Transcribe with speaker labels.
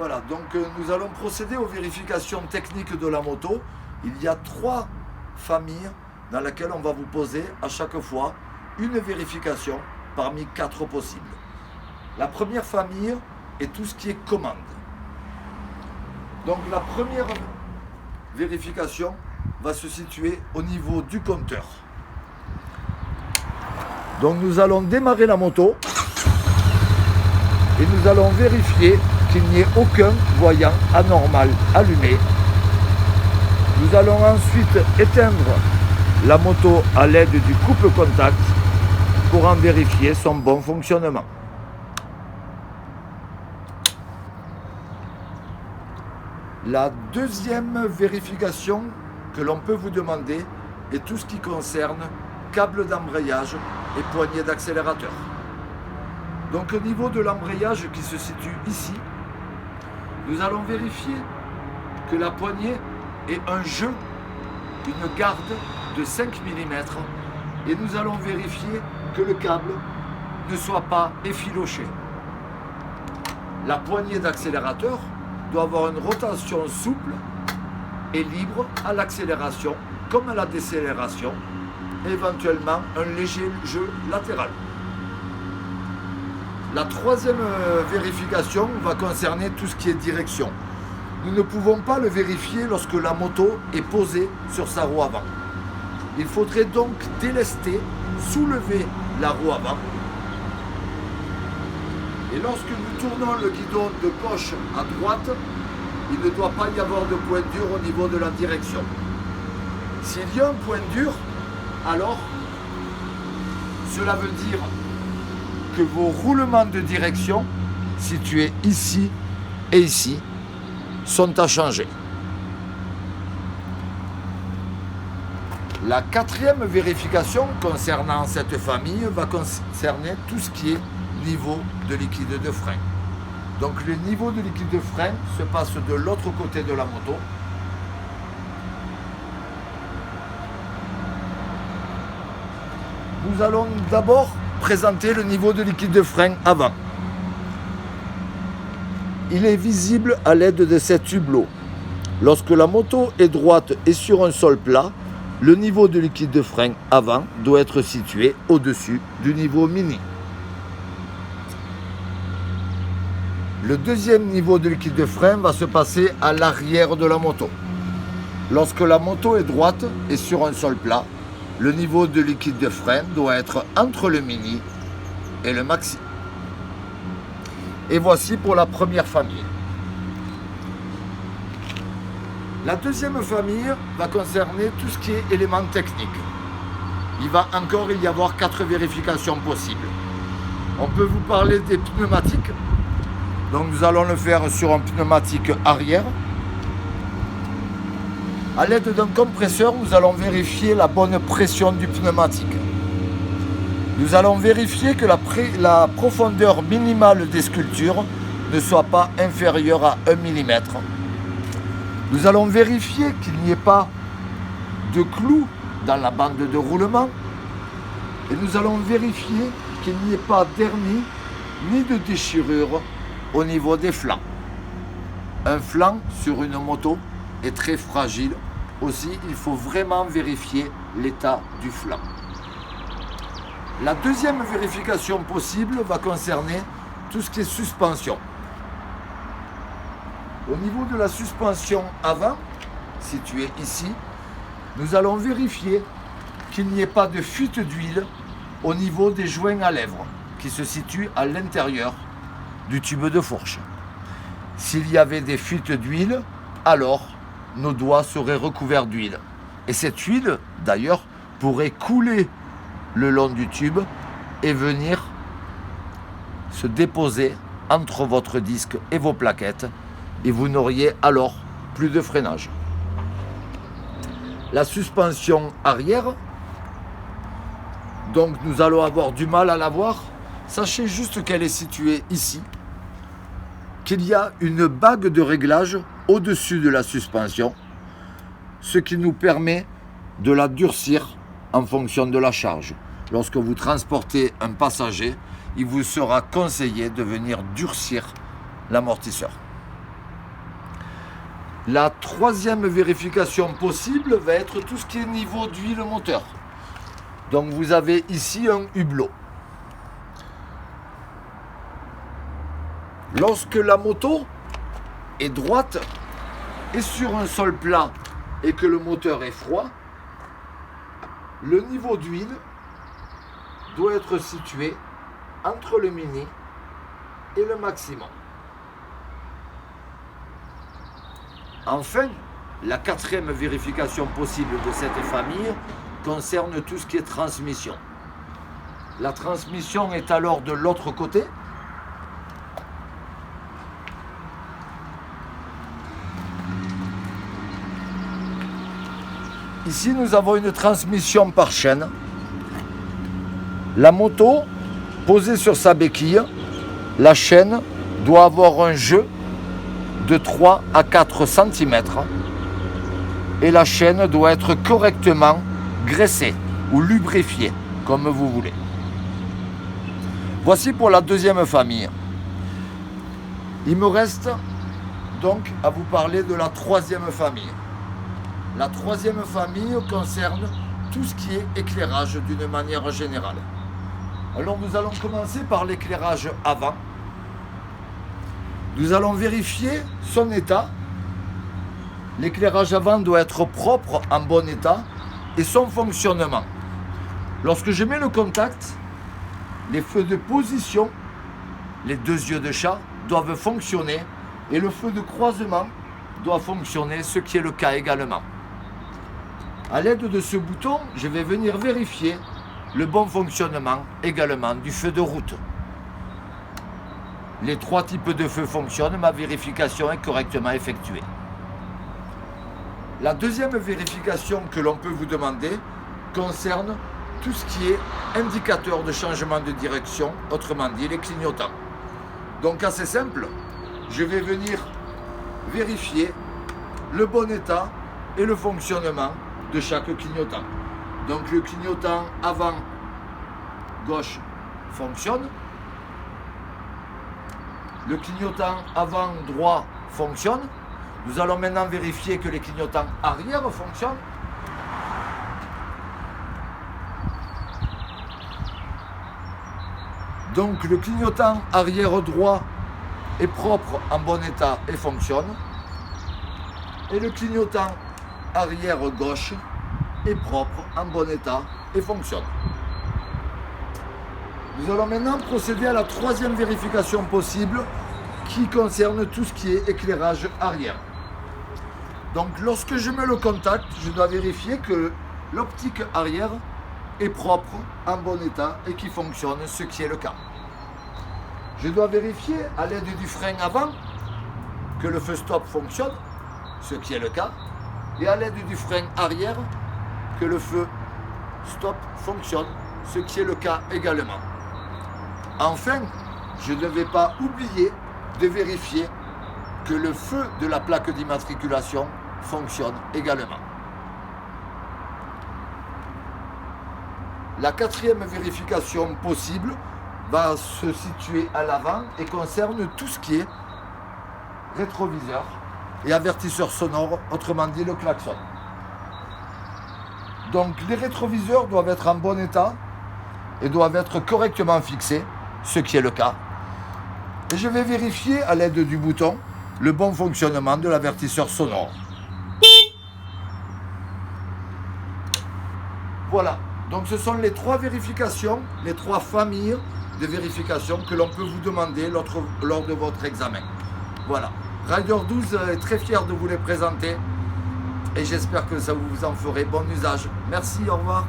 Speaker 1: Voilà, donc nous allons procéder aux vérifications techniques de la moto. Il y a 3 familles dans lesquelles on va vous poser à chaque fois une vérification parmi 4 possibles. La première famille est tout ce qui est commande. Donc la première vérification va se situer au niveau du compteur. Donc nous allons démarrer la moto et nous allons vérifier qu'il n'y ait aucun voyant anormal allumé. Nous allons ensuite éteindre la moto à l'aide du coupe-contact pour en vérifier son bon fonctionnement. La deuxième vérification que l'on peut vous demander est tout ce qui concerne câble d'embrayage et poignée d'accélérateur. Donc au niveau de l'embrayage qui se situe ici, nous allons vérifier que la poignée est un jeu, une garde de 5 mm et nous allons vérifier que le câble ne soit pas effiloché. La poignée d'accélérateur doit avoir une rotation souple et libre à l'accélération comme à la décélération, éventuellement un léger jeu latéral. La troisième vérification va concerner tout ce qui est direction. Nous ne pouvons pas le vérifier lorsque la moto est posée sur sa roue avant. Il faudrait donc délester, soulever la roue avant. Et lorsque nous tournons le guidon de gauche à droite, il ne doit pas y avoir de point dur au niveau de la direction. S'il y a un point dur, alors cela veut dire que vos roulements de direction, situés ici et ici, sont à changer. La quatrième vérification concernant cette famille va concerner tout ce qui est niveau de liquide de frein. Donc le niveau de liquide de frein se passe de l'autre côté de la moto. Nous allons d'abord présenter le niveau de liquide de frein avant. Il est visible à l'aide de cet hublot. Lorsque la moto est droite et sur un sol plat, le niveau de liquide de frein avant doit être situé au-dessus du niveau mini. Le deuxième niveau de liquide de frein va se passer à l'arrière de la moto. Lorsque la moto est droite et sur un sol plat, le niveau de liquide de frein doit être entre le mini et le maxi. Et voici pour la première famille. La deuxième famille va concerner tout ce qui est éléments techniques. Il va encore y avoir 4 vérifications possibles. On peut vous parler des pneumatiques. Donc nous allons le faire sur un pneumatique arrière. À l'aide d'un compresseur, nous allons vérifier la bonne pression du pneumatique. Nous allons vérifier que la profondeur minimale des sculptures ne soit pas inférieure à 1 mm. Nous allons vérifier qu'il n'y ait pas de clous dans la bande de roulement. Et nous allons vérifier qu'il n'y ait pas d'hernie ni de déchirure au niveau des flancs. Un flanc sur une moto est très fragile. Aussi, il faut vraiment vérifier l'état du flanc. La deuxième vérification possible va concerner tout ce qui est suspension. Au niveau de la suspension avant, située ici, nous allons vérifier qu'il n'y ait pas de fuite d'huile au niveau des joints à lèvres qui se situent à l'intérieur du tube de fourche. S'il y avait des fuites d'huile, alors nos doigts seraient recouverts d'huile. Et cette huile, d'ailleurs, pourrait couler le long du tube et venir se déposer entre votre disque et vos plaquettes et vous n'auriez alors plus de freinage. La suspension arrière, donc nous allons avoir du mal à la voir. Sachez juste qu'elle est située ici, qu'il y a une bague de réglage au-dessus de la suspension, ce qui nous permet de la durcir en fonction de la charge. Lorsque vous transportez un passager, il vous sera conseillé de venir durcir l'amortisseur. La troisième vérification possible va être tout ce qui est niveau d'huile moteur. Donc vous avez ici un hublot. Lorsque la moto est droite et sur un sol plat et que le moteur est froid, le niveau d'huile doit être situé entre le mini et le maximum. Enfin, la quatrième vérification possible de cette famille concerne tout ce qui est transmission. La transmission est alors de l'autre côté. Ici, nous avons une transmission par chaîne. La moto, posée sur sa béquille, la chaîne doit avoir un jeu de 3 à 4 cm et la chaîne doit être correctement graissée ou lubrifiée, comme vous voulez. Voici pour la deuxième famille. Il me reste donc à vous parler de la troisième famille. La troisième famille concerne tout ce qui est éclairage d'une manière générale. Alors nous allons commencer par l'éclairage avant. Nous allons vérifier son état. L'éclairage avant doit être propre, en bon état, et son fonctionnement. Lorsque je mets le contact, les feux de position, les deux yeux de chat, doivent fonctionner et le feu de croisement doit fonctionner, ce qui est le cas également. À l'aide de ce bouton, je vais venir vérifier le bon fonctionnement également du feu de route. Les trois types de feux fonctionnent, ma vérification est correctement effectuée. La deuxième vérification que l'on peut vous demander concerne tout ce qui est indicateur de changement de direction, autrement dit les clignotants. Donc assez simple, je vais venir vérifier le bon état et le fonctionnement de chaque clignotant. Donc le clignotant avant gauche fonctionne. Le clignotant avant droit fonctionne. Nous allons maintenant vérifier que les clignotants arrière fonctionnent. Donc le clignotant arrière droit est propre, en bon état et fonctionne. Et le clignotant arrière gauche est propre, en bon état et fonctionne. Nous allons maintenant procéder à la troisième vérification possible qui concerne tout ce qui est éclairage arrière. Donc lorsque je mets le contact, je dois vérifier que l'optique arrière est propre, en bon état et qui fonctionne, ce qui est le cas. Je dois vérifier à l'aide du frein avant que le feu stop fonctionne, ce qui est le cas, et à l'aide du frein arrière que le feu stop fonctionne, ce qui est le cas également. Enfin, je ne vais pas oublier de vérifier que le feu de la plaque d'immatriculation fonctionne également. La quatrième vérification possible va se situer à l'avant et concerne tout ce qui est rétroviseur et avertisseur sonore, autrement dit le klaxon. Donc les rétroviseurs doivent être en bon état et doivent être correctement fixés, ce qui est le cas. Et je vais vérifier à l'aide du bouton le bon fonctionnement de l'avertisseur sonore. Voilà, donc ce sont les trois vérifications, les trois familles de vérifications que l'on peut vous demander lors de votre examen. Voilà, Rider 12 est très fier de vous les présenter et j'espère que ça vous en ferez bon usage. Merci, au revoir.